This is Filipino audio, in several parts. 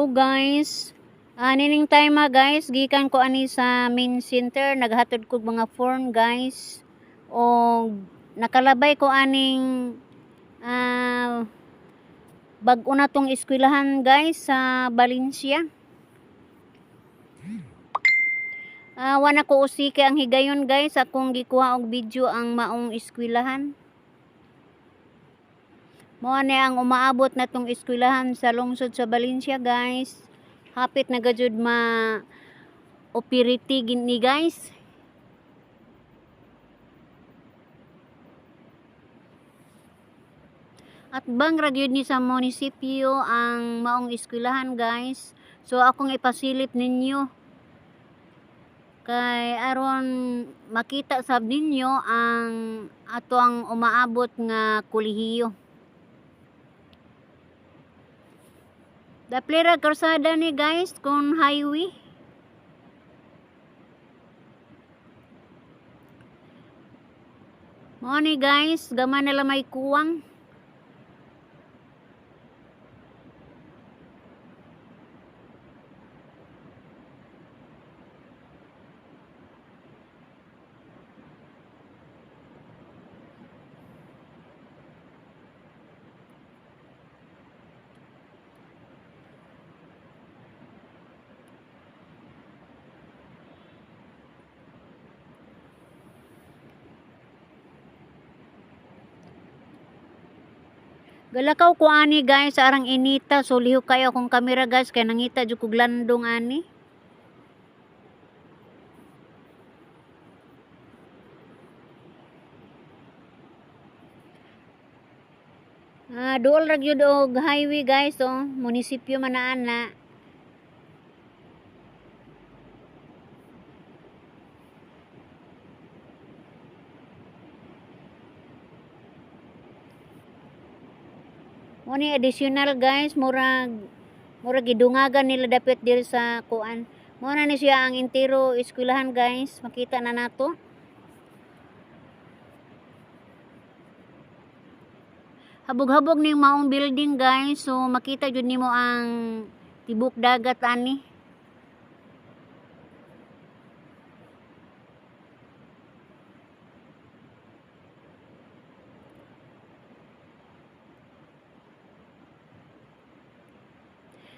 Hello guys. Nining time guys, gikan ko ani sa main center, naghatod ko mga form guys. O nakalabay ko aning bag-o na tong eskwelahan guys sa Valencia. Wana ko usike ang higayon guys, akong gikuha og video ang maong eskwelahan. Mao ni ang umaabot na tong eskwelahan sa lungsod sa Valencia guys. Hapit na gajud operating gini guys. At bang ragyod ni sa munisipyo ang maong eskwelahan guys. So akong ipasilip ninyo kay aron makita sab ninyo ang ato ang umaabot nga kolehiyo. Daplera karsada ni guys kung highway. Mo ni guys, gaman nila may kuwang. Galakaw ko ani guys, arang inita, so liho kayo akong kamera guys, kaya nangita jud kog landong ani. Duol ra gyud og highway guys, munisipyo man na ana. Muni additional guys, murag gidungagan nila dapat diri sa kuan. Muna ni siya ang entero eskwelahan guys, makita na nato. Habog-habog ning maong building guys, so makita jud nimo ang tibok dagat ani.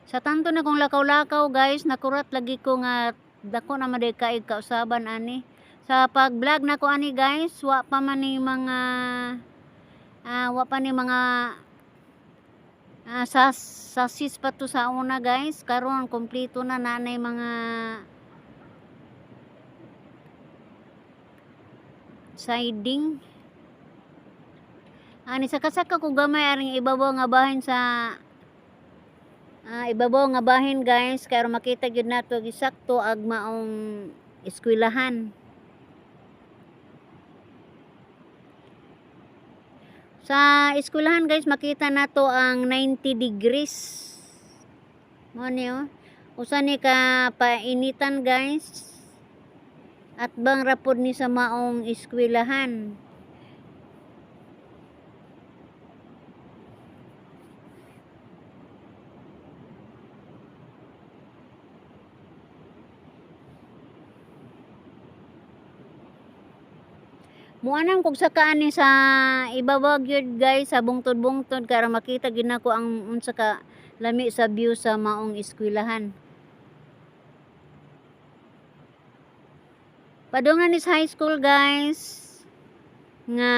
Sa tanto na kong lakaw-lakaw guys, nakurat lagi ko nga dako na maday kaig kausaban ani. Sa pag-vlog na ko ani guys, wa pa ni mga sasis pa to sa una guys. Karon kompleto na nanay mga siding. Ani saka-saka ko gamay aring ibabaw nga bahin sa ibabaw nga bahin guys, kaya makita gyud nato gisakto ag maong eskwelahan. Sa eskwelahan guys, makita nato ang 90 degrees. Mo ni usa ni ka painitan guys. At bang rapod ni sa maong eskwelahan. Muanang kog sakaan ni sa ibabaw gyud guys, sa bungtod-bungtod para makita gyud nako ang unsa ka lami sa view sa maong eskwelahan. Padungan is high school guys nga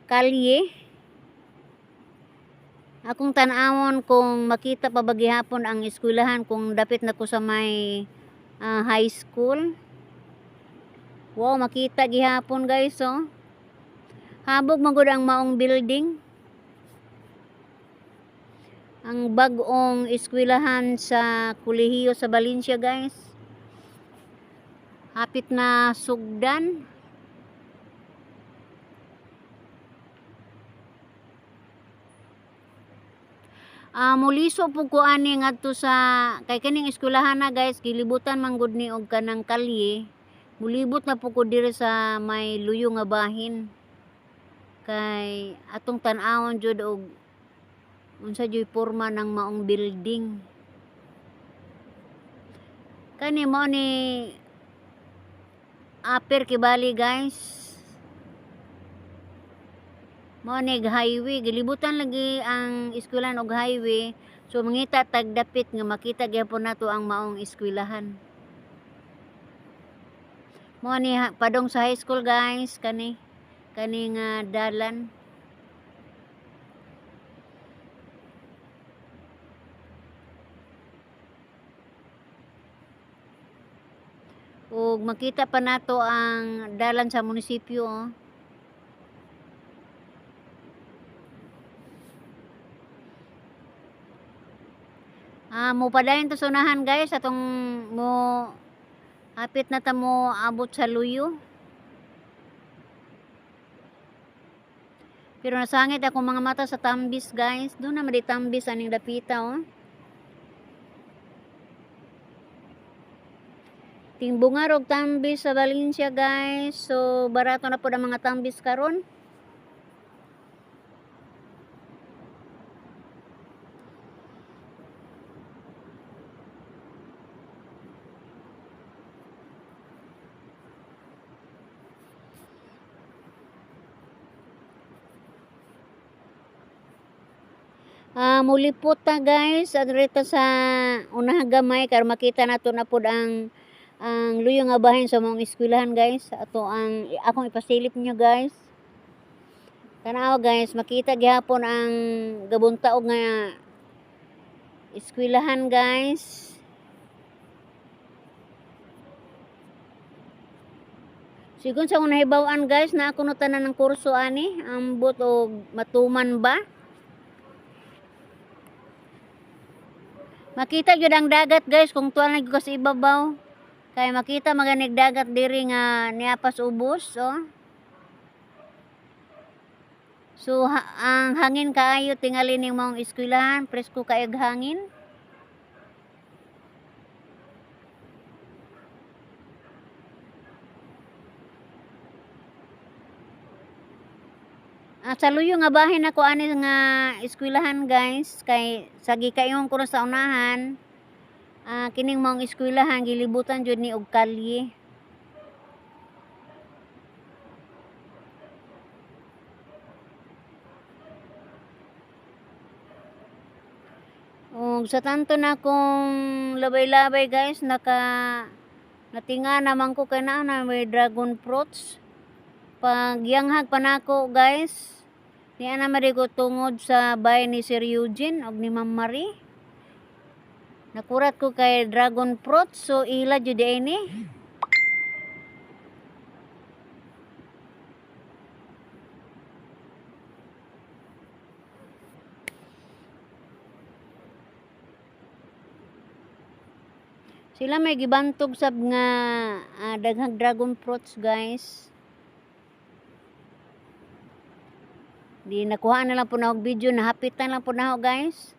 kalye. Akong tan-awon kung makita pa ba gihapon ang eskwelahan kung dapit nako sa may high school. Wow, makita gihapon guys Habog magud ang maong building. Ang bag-ong eskwelahan sa kolehiyo sa Valencia guys. Hapit na sugdan. Muliso po ko ani ngadto sa kay kaning eskwelahan na guys, gilibutan man gud ni og kanang kalye. Mulibot na po ko diri sa may luyo nga bahin. Kay atong tan-awon jud og unsa joy porma ng maong building. Kani mo ni Upper Kibali guys, mo ni highway, gilibutan lagi ang eskwelahan og highway, so mangita tagdapit nga makita gyapon nato ang maong eskwelahan. Mo ni padong sa high school guys, kani nga dalan. Ug makita pa nato ang dalan sa munisipyo. Mo padayon to sunahan guys, atong mo hapit na ta mo abot sa luyo. Pero nasangit ako mga mata sa Tambis guys. Doon na madi Tambis aning dapita Timbungar og Tambis sa Valencia guys. So barato na po ang mga Tambis karon. Mulipot ta guys adreta sa unang gamay kar makita nato na pud ang luyo nga bahin sa mong eskwelahan guys. Ato ang akong ipasilip niyo guys. Tanaw guys, makita gihapon ang gabuntaog nga eskwelahan guys. Sigun sa unang hibaw-an guys na ako no tanan ng kurso ani, ambot og matuman ba? Makita gyud ang dagat guys kung tuwa na gyud sa ibabaw. Kay makita maganig dagat diri nga niapas ubos So ang hangin kaayo tingali ning maong eskwelahan, presko kaayog hangin. Sa luyo nga bahin ako ani nga eskwelahan guys, kay sa gikaingon ko sa unahan, kining maong eskwelahan gilibutan jud ni og kalye. Og sa tanto na kong labay-labay guys, natinga naman ko kay na may dragon fruits. Pag yanghag pa nako guys, ni ana marigo tungod sa bahay ni Sir Eugene og ni Ma'am Marie. Nakurat ko kay dragon fruit, so ila jud ini. Sila may gibantog sab nga daghang dragon fruits guys. Di nakuha na lang po na og video, nahapitan lang po na ako guys.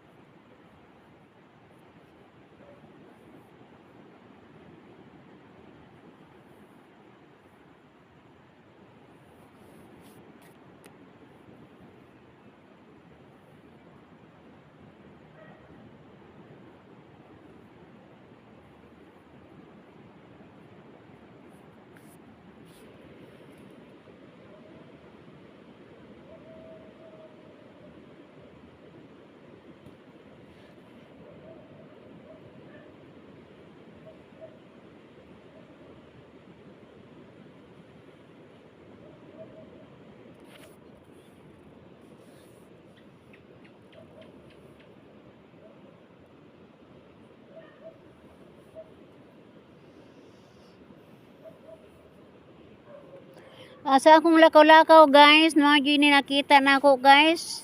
Sa akong lakaw-lakaw guys, mga gini nakita na ako guys.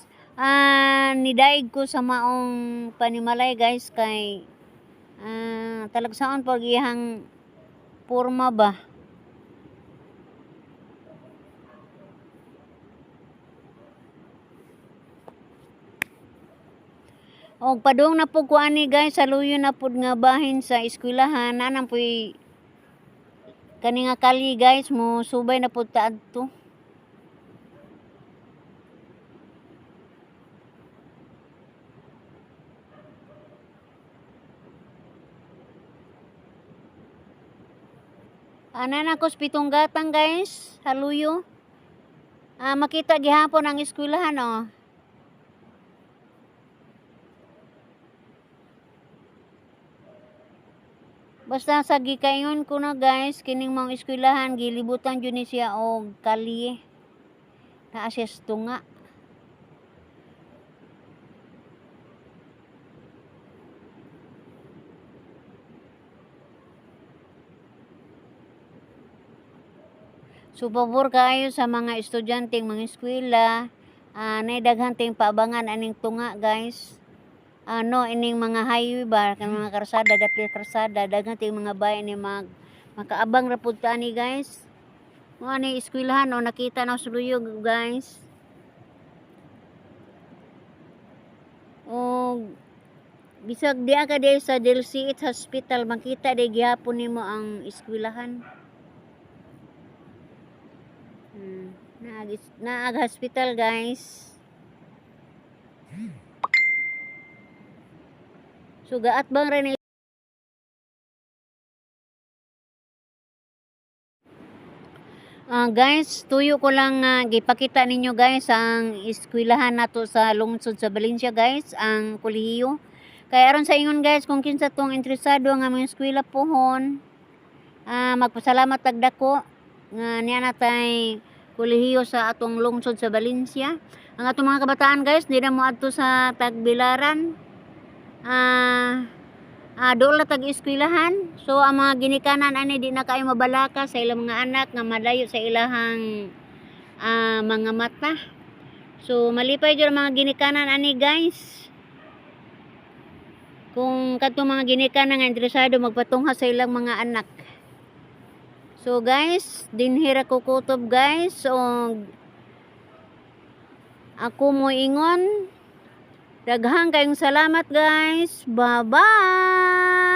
Nidaig ko sa maong panimalay guys kay talagsaon pag iyang porma ba. Og padung na pud ko ani guys, sa luyo na pud nga bahin sa eskwelahan, nanang puy kani nga kali guys, mo subay na pud ta adto. Ana ko pitong gatang guys, haluyo. Makita gihapon ang eskwelahan oh. Basta sa gikaingon ko na guys, kining mga eskwelahan gilibutan jud ni siya og kalye. Naa siya sa tunga. So pabor kaayo sa mga estudyante mga eskwela, nay daghan ting paabangan aning tunga guys. Ining mga highway ba kan mga karsada dapit karsada daghan ting mga bayan ni makaabang ra pud ani guys. Mo ani eskwelahan no nakita na suluyog guys. O bisag diya ka di sa Delsiit Hospital makita di gihapon nimo ang eskwelahan. Naag hospital guys. So gaat bang rin guys, tuyo ko lang gipakita ninyo guys ang eskwelahan nato sa lungsod sa Valencia guys, ang kolehiyo. Kaya aron sa ingon guys kung kinsa tong interesado nga mga eskwela pohon, magpasalamat tagdako nga niya natay kolehiyo sa atong lungsod sa Valencia. Ang atong mga kabataan guys, di na mo adto sa Tagbilaran. Doon na tag-eskwelahan. So ang mga ginikanan ani di na kayo mabalaka sa ilang mga anak nga malayo sa ilahang mga mata. So malipay jud mga ginikanan ani guys. Kung kadtong mga ginikanan nga interesado magpatungha sa ilang mga anak. So guys, dinhira ko kutob guys. So ako mo ingon, daghang kayong salamat guys. Bye-bye!